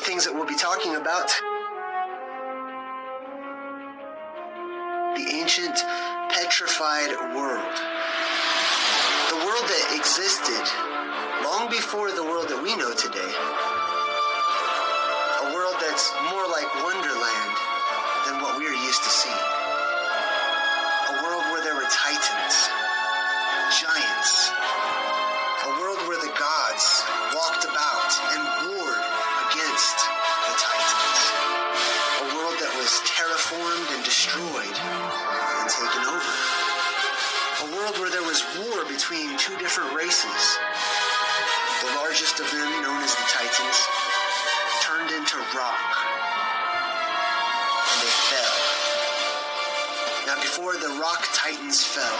things that we'll be talking about. The ancient petrified world. The world that existed long before the world that we know today. A world that's more like Wonderland than what we're used to seeing. A world where there were titans, giants. A world where the gods walked about and warred against the titans. A world that was terraformed and destroyed and taken over. A world where there was war between two different races. The largest of them, known as the Titans, turned into rock. And they fell. Now, before the rock titans fell,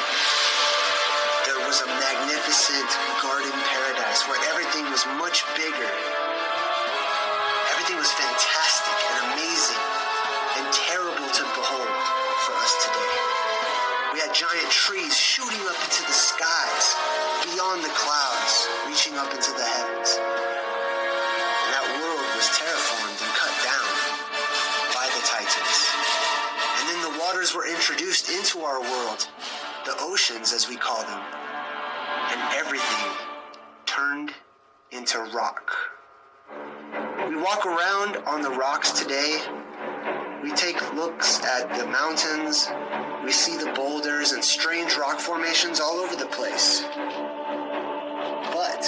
there was a magnificent garden paradise where everything was much bigger. Everything was fantastic and amazing and terrible to behold for us today. We had giant trees shooting up into the skies, beyond the clouds, reaching up into the heavens. And that world was terraformed and cut down by the Titans. And then the waters were introduced into our world, the oceans as we call them, and everything turned into rock. We walk around on the rocks today. We take looks at the mountains. We see the boulders and strange rock formations all over the place. But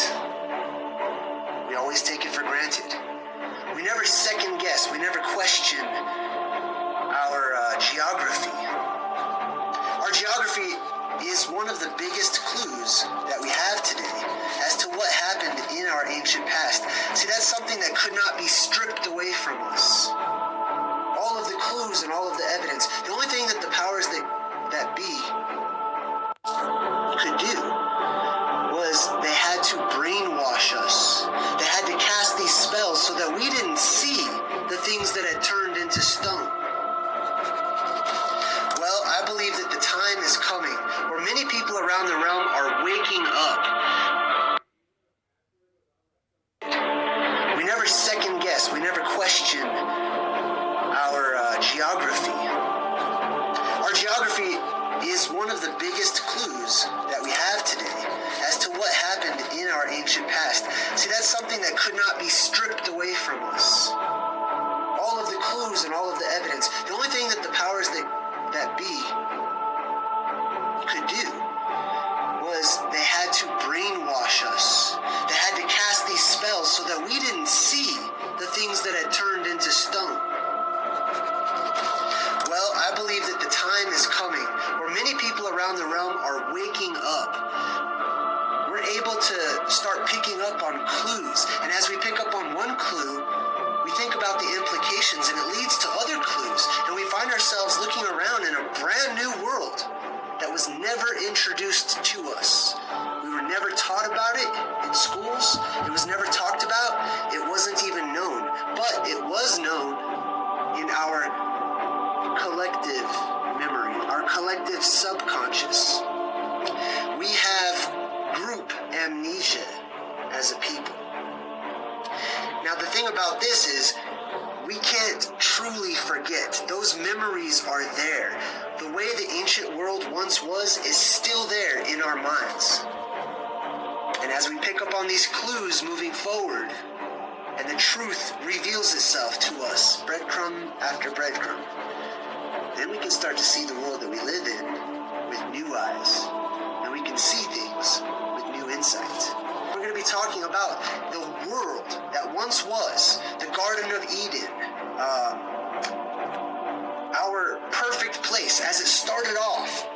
we always take it for granted. We never second guess. We never question our geography. Our geography is one of the biggest clues that we have today as to what happened in our ancient past. See, that's something that could not be stripped away from us. All of the clues and all of the evidence. The only thing that the powers that be could do was they had to brainwash us. They had to cast these spells so that we didn't see the things that had turned into stone. Well, I believe that the time is coming where many people around the realm are waking up. We never second guess. We never question our geography. Our geography is one of the biggest clues that we have today as to what happened in our ancient past. See, that's something that could not be stripped away from us. All of the clues and all of the evidence. The only thing that the powers that be could do was they had to brainwash us. They had to cast these spells so that we didn't see the things that had turned into stone. Well, I believe that the time is coming where many people around the realm are waking up. We're able to start picking up on clues. And as we pick up on one clue, we think about the implications and it leads to other clues. And we find ourselves looking around in a brand new world that was never introduced to us. We were never taught about it in schools. It was never talked about. It wasn't even known. But it was known in our collective memory, our collective subconscious. We have group amnesia as a people. Now, the thing about this is we can't truly forget. Those memories are there. The way the ancient world once was is still there in our minds. And as we pick up on these clues moving forward, and the truth reveals itself to us, breadcrumb after breadcrumb, then we can start to see the world that we live in with new eyes. And we can see things with new insight. We're going to be talking about the world that once was, the Garden of Eden, our perfect place as it started off,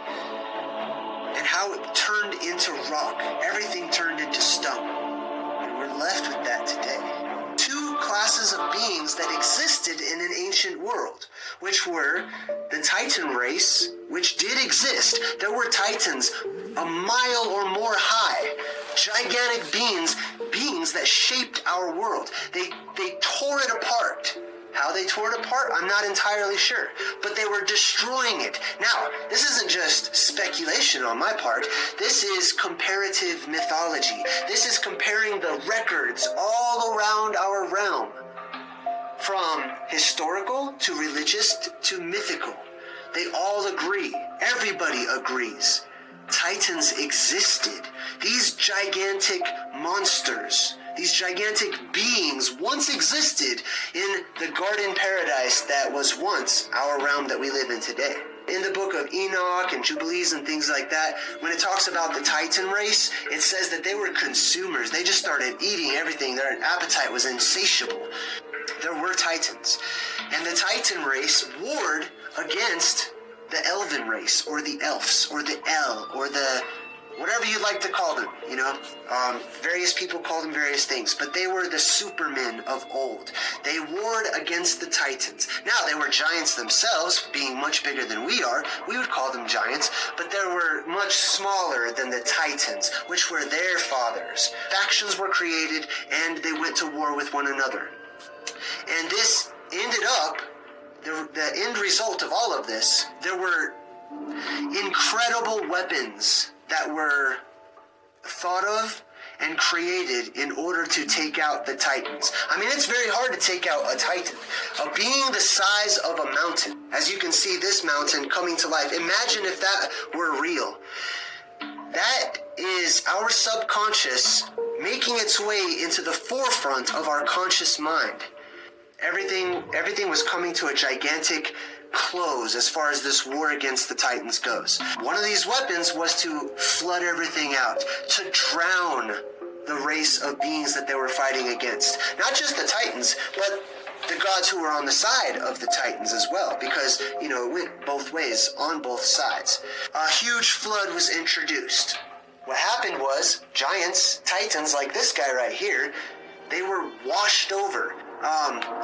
and how it turned into rock. Everything turned into stone. And we're left with that today. Two classes of beings that existed in an ancient world, which were the Titan race, which did exist. There were Titans a mile or more high, gigantic beings that shaped our world. They tore it apart. How they tore it apart, I'm not entirely sure, but they were destroying it. Now, this isn't just speculation on my part. This is comparative mythology. This is comparing the records all around our realm From historical to religious to mythical, they all agree. Everybody agrees. Titans existed. These gigantic monsters, these gigantic beings once existed in the garden paradise that was once our realm that we live in today. In the book of Enoch and Jubilees and things like that, when it talks about the Titan race, it says that they were consumers. They just started eating everything. Their appetite was insatiable. There were Titans. And the Titan race warred against the Elven race, or the Elves, or the El, or the whatever you like to call them, you know. Various people call them various things, but they were the supermen of old. They warred against the Titans. Now, they were giants themselves, being much bigger than we are. We would call them giants, but they were much smaller than the Titans, which were their fathers. Factions were created, and they went to war with one another. And this ended up, the end result of all of this, there were incredible weapons that were thought of and created in order to take out the Titans. I mean, it's very hard to take out a Titan. A being the size of a mountain. As you can see this mountain coming to life. Imagine if that were real. That is our subconscious making its way into the forefront of our conscious mind. Everything was coming to a gigantic close as far as this war against the Titans goes. One of these weapons was to flood everything out, to drown the race of beings that they were fighting against. Not just the Titans, but the gods who were on the side of the Titans as well, because, you know, it went both ways on both sides. A huge flood was introduced. What happened was giants, Titans like this guy right here, they were washed over.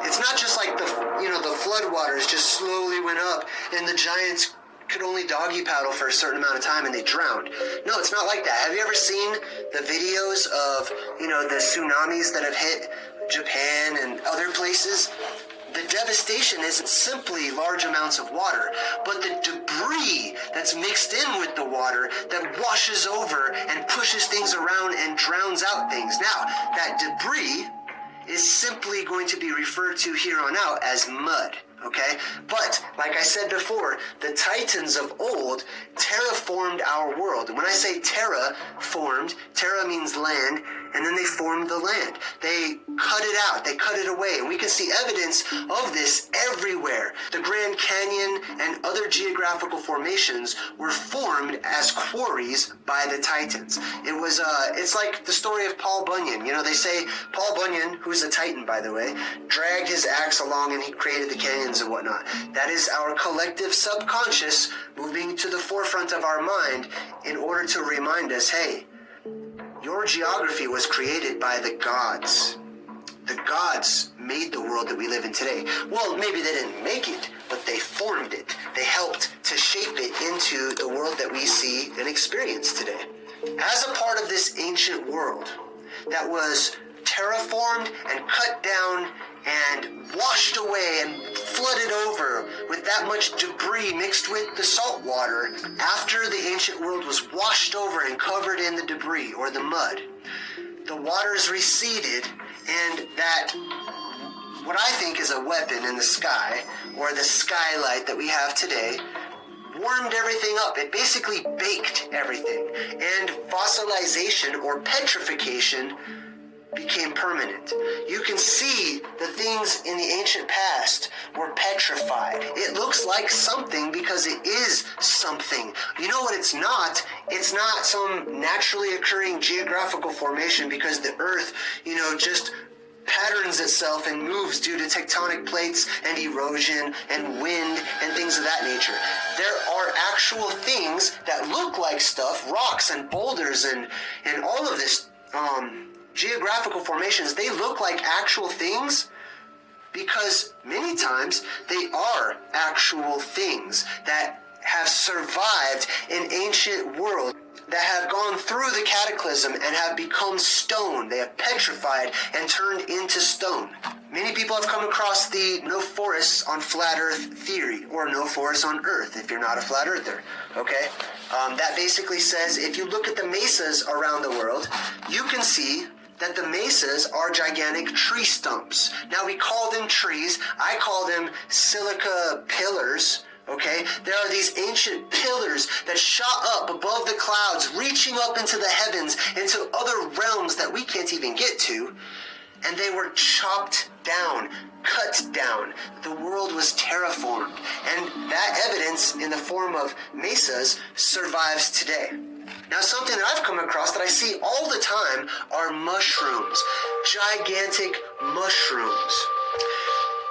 It's not just like the flood waters just slowly went up and the giants could only doggy paddle for a certain amount of time and they drowned. No, it's not like that. Have you ever seen the videos of, the tsunamis that have hit Japan and other places? The devastation isn't simply large amounts of water, but the debris that's mixed in with the water that washes over and pushes things around and drowns out things. Now, that debris is simply going to be referred to here on out as mud, okay? But, like I said before, the Titans of old terraformed our world. And when I say terraformed, terra means land, and then they formed the land. They cut it out. They cut it away. And we can see evidence of this everywhere. The Grand Canyon and other geographical formations were formed as quarries by the Titans. It's like the story of Paul Bunyan. They say Paul Bunyan, who's a Titan, by the way, dragged his axe along and he created the canyons and whatnot. That is our collective subconscious moving to the forefront of our mind in order to remind us, hey, your geography was created by the gods. The gods made the world that we live in today. Well, maybe they didn't make it, but they formed it. They helped to shape it into the world that we see and experience today. As a part of this ancient world that was terraformed and cut down and washed away and flooded over with that much debris mixed with the salt water, after the ancient world was washed over and covered in the debris or the mud, the waters receded, and that, what I think is a weapon in the sky, or the skylight that we have today, warmed everything up. It basically baked everything, and fossilization or petrification became permanent. You can see the things in the ancient past were petrified. It looks like something because it is something. You know what it's not? It's not some naturally occurring geographical formation because the earth, just patterns itself and moves due to tectonic plates and erosion and wind and things of that nature. There are actual things that look like stuff, rocks and boulders and all of this geographical formations. They look like actual things because many times they are actual things that have survived in ancient world, that have gone through the cataclysm and have become stone. They have petrified and turned into stone. Many people have come across the no forests on flat earth theory, or no forests on earth if you're not a flat earther, okay? That basically says if you look at the mesas around the world, you can see that the mesas are gigantic tree stumps. Now we call them trees. I call them silica pillars. Okay, there are these ancient pillars that shot up above the clouds, reaching up into the heavens, into other realms that we can't even get to. And they were chopped down, cut down. The world was terraformed. And that evidence in the form of mesas survives today. Now, something that I've come across that I see all the time are mushrooms, gigantic mushrooms.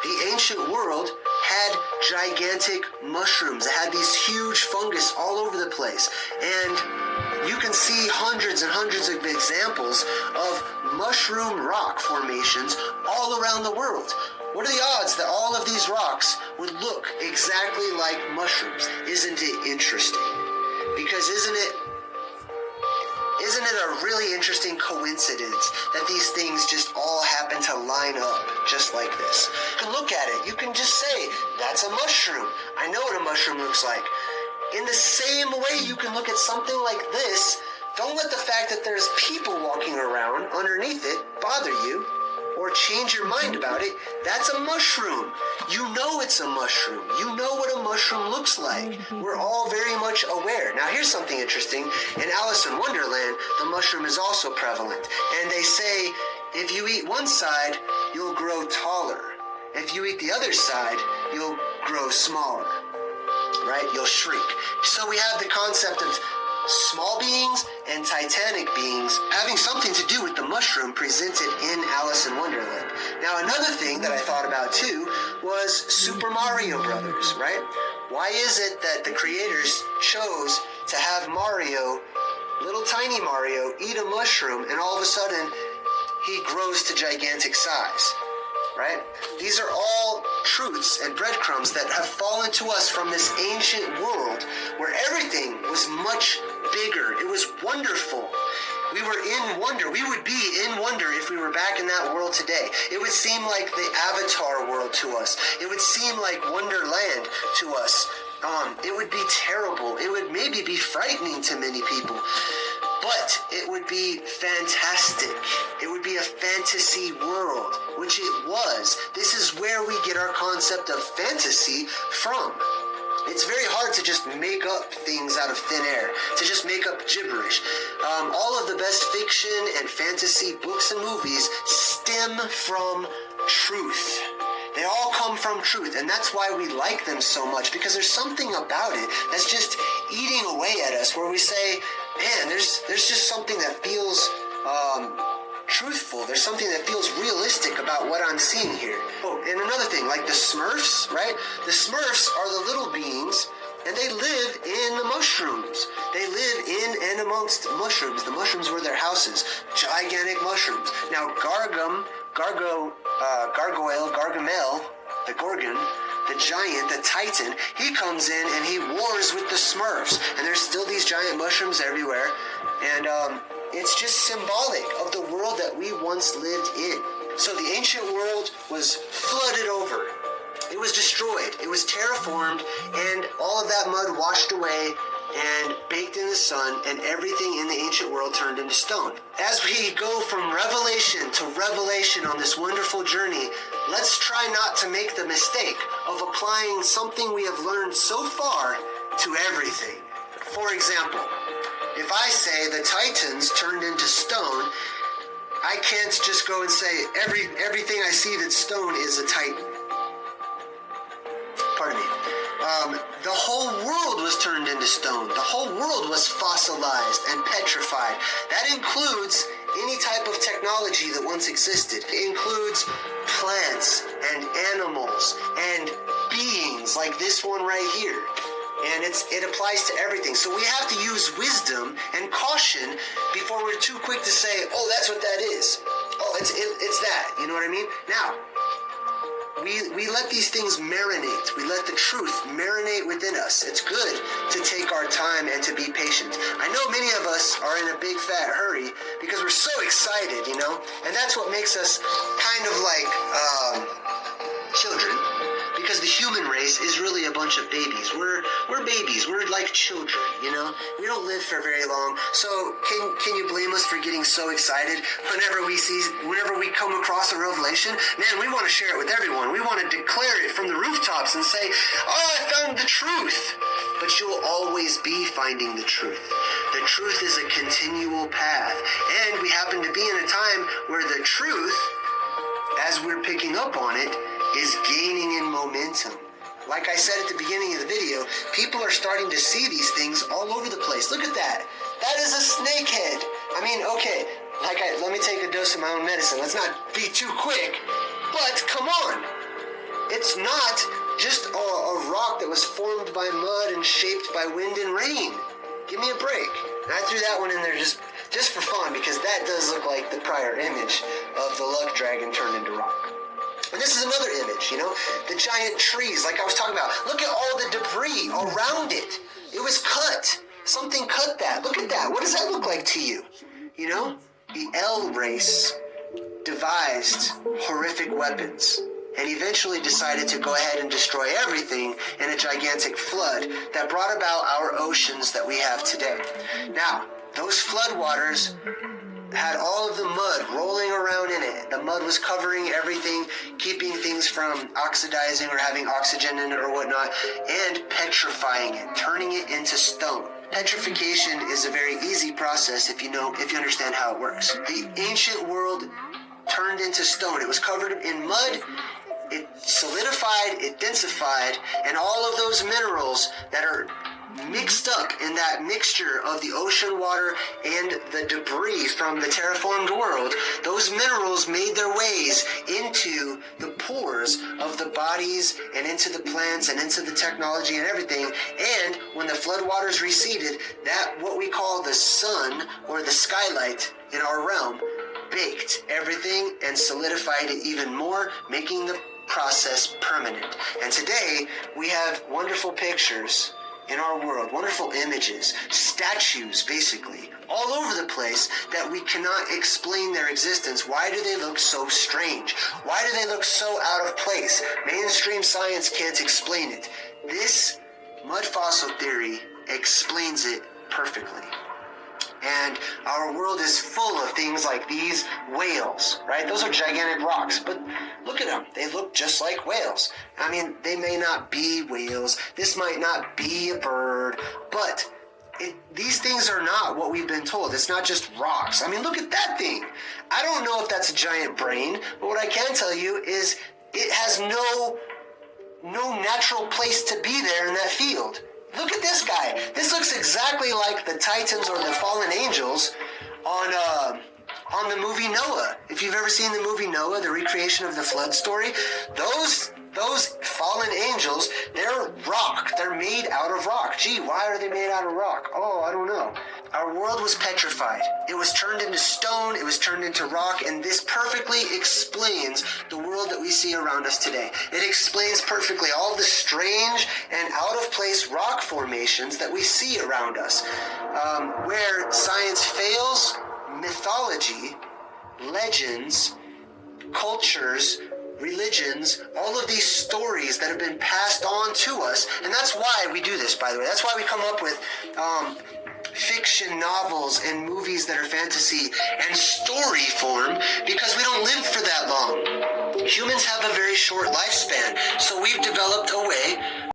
The ancient world had gigantic mushrooms. It had these huge fungus all over the place. And you can see hundreds and hundreds of examples of mushroom rock formations all around the world. What are the odds that all of these rocks would look exactly like mushrooms? Isn't it interesting? Because isn't it a really interesting coincidence that these things just all happen to line up just like this? You can look at it. You can just say, that's a mushroom. I know what a mushroom looks like. In the same way you can look at something like this. Don't let the fact that there's people walking around underneath it bother you or change your mind about it. That's a mushroom. You know it's a mushroom. You know what a mushroom looks like. We're all very much aware. Now here's something interesting. In Alice in Wonderland, the mushroom is also prevalent. And they say if you eat one side, you'll grow taller. If you eat the other side, you'll grow smaller. Right? You'll shrink. So we have the concept of small beings and titanic beings having something to do with the mushroom presented in Alice in Wonderland. Now, another thing that I thought about too was Super Mario Brothers, right? Why is it that the creators chose to have Mario, little tiny Mario, eat a mushroom and all of a sudden he grows to gigantic size? Right? These are all truths and breadcrumbs that have fallen to us from this ancient world where everything was much bigger. It was wonderful. We were in wonder. We would be in wonder if we were back in that world today. It would seem like the Avatar world to us. It would seem like Wonderland to us. It would be terrible. It would maybe be frightening to many people. But it would be fantastic. It would be a fantasy world, which it was. This is where we get our concept of fantasy from. It's very hard to just make up things out of thin air, to just make up gibberish. All of the best fiction and fantasy books and movies stem from truth. They all come from truth, and that's why we like them so much, because there's something about it that's just eating away at us, where we say, man, there's just something that feels truthful. There's something that feels realistic about what I'm seeing here. Oh, and another thing, like the Smurfs, right? The Smurfs are the little beings, and they live in the mushrooms. They live in and amongst mushrooms. The mushrooms were their houses. Gigantic mushrooms. Now, Gargamel, the Gorgon, the giant, the Titan, he comes in and he wars with the Smurfs. And there's still these giant mushrooms everywhere. And it's just symbolic of the world that we once lived in. So the ancient world was flooded over. It was destroyed. It was terraformed, and all of that mud washed away and baked in the sun, and everything in the ancient world turned into stone. As we go from revelation to revelation on this wonderful journey, let's try not to make the mistake of applying something we have learned so far to everything. For example, if I say the Titans turned into stone, I can't just go and say everything I see that's stone is a Titan. Pardon me. The whole world was turned into stone. The whole world was fossilized and petrified. That includes any type of technology that once existed. It includes plants and animals and beings like this one right here. And it applies to everything. So we have to use wisdom and caution before we're too quick to say, oh, that's what that is. Oh, it's that. You know what I mean? Now, we let these things marinate. We let the truth marinate within us. It's good to take our time and to be patient. I know many of us are in a big fat hurry because we're so excited, And that's what makes us kind of like children. because the human race is really a bunch of babies. We're babies. We're like children, you know? We don't live for very long. So can you blame us for getting so excited whenever we come across a revelation? Man, we want to share it with everyone. We want to declare it from the rooftops and say, oh, I found the truth. But you'll always be finding the truth. The truth is a continual path. And we happen to be in a time where the truth, as we're picking up on it, is gaining in momentum. Like I said at the beginning of the video, people are starting to see these things all over the place. Look at that. That is a snake head. I mean, okay, let me take a dose of my own medicine. Let's not be too quick, but come on. It's not just a rock that was formed by mud and shaped by wind and rain. Give me a break. And I threw that one in there just for fun, because that does look like the prior image of the luck dragon turned into rock. And this is another image, you know, the giant trees, like I was talking about. Look at all the debris around it. It was cut. Something cut that. Look at that. What does that look like to you? You know, the L race devised horrific weapons and eventually decided to go ahead and destroy everything in a gigantic flood that brought about our oceans that we have today. Now, those floodwaters had all of the mud rolling around in it. The mud was covering everything, keeping things from oxidizing or having oxygen in it or whatnot, and petrifying it, turning it into stone. Petrification is a very easy process if you understand how it works. The ancient world turned into stone. It was covered in mud. It solidified, it densified, and all of those minerals that are mixed up in that mixture of the ocean water and the debris from the terraformed world, those minerals made their ways into the pores of the bodies and into the plants and into the technology and everything. And when the floodwaters receded, that what we call the sun or the skylight in our realm baked everything and solidified it even more, making the process permanent. And today we have wonderful pictures in our world, wonderful images, statues basically, all over the place that we cannot explain their existence. Why do they look so strange? Why do they look so out of place? Mainstream science can't explain it. This mud fossil theory explains it perfectly. And our world is full of things like these whales, right? Those are gigantic rocks, but look at them. They look just like whales. I mean, they may not be whales. This might not be a bird, but these things are not what we've been told. It's not just rocks. I mean, look at that thing. I don't know if that's a giant brain, but what I can tell you is it has no natural place to be there in that field. Look at this guy. This looks exactly like the Titans or the fallen angels on the movie Noah. If you've ever seen the movie Noah, the recreation of the flood story, those fallen angels, they're rock. They're made out of rock. Gee, why are they made out of rock? Oh, I don't know. Our world was petrified. It was turned into stone. It was turned into rock. And this perfectly explains the world that we see around us today. It explains perfectly all the strange and out of place rock formations that we see around us. Where science fails, mythology, legends, cultures, religions, all of these stories that have been passed on to us. And that's why we do this, by the way. That's why we come up with fiction novels and movies that are fantasy and story form, because we don't live for that long. Humans have a very short lifespan, so we've developed a way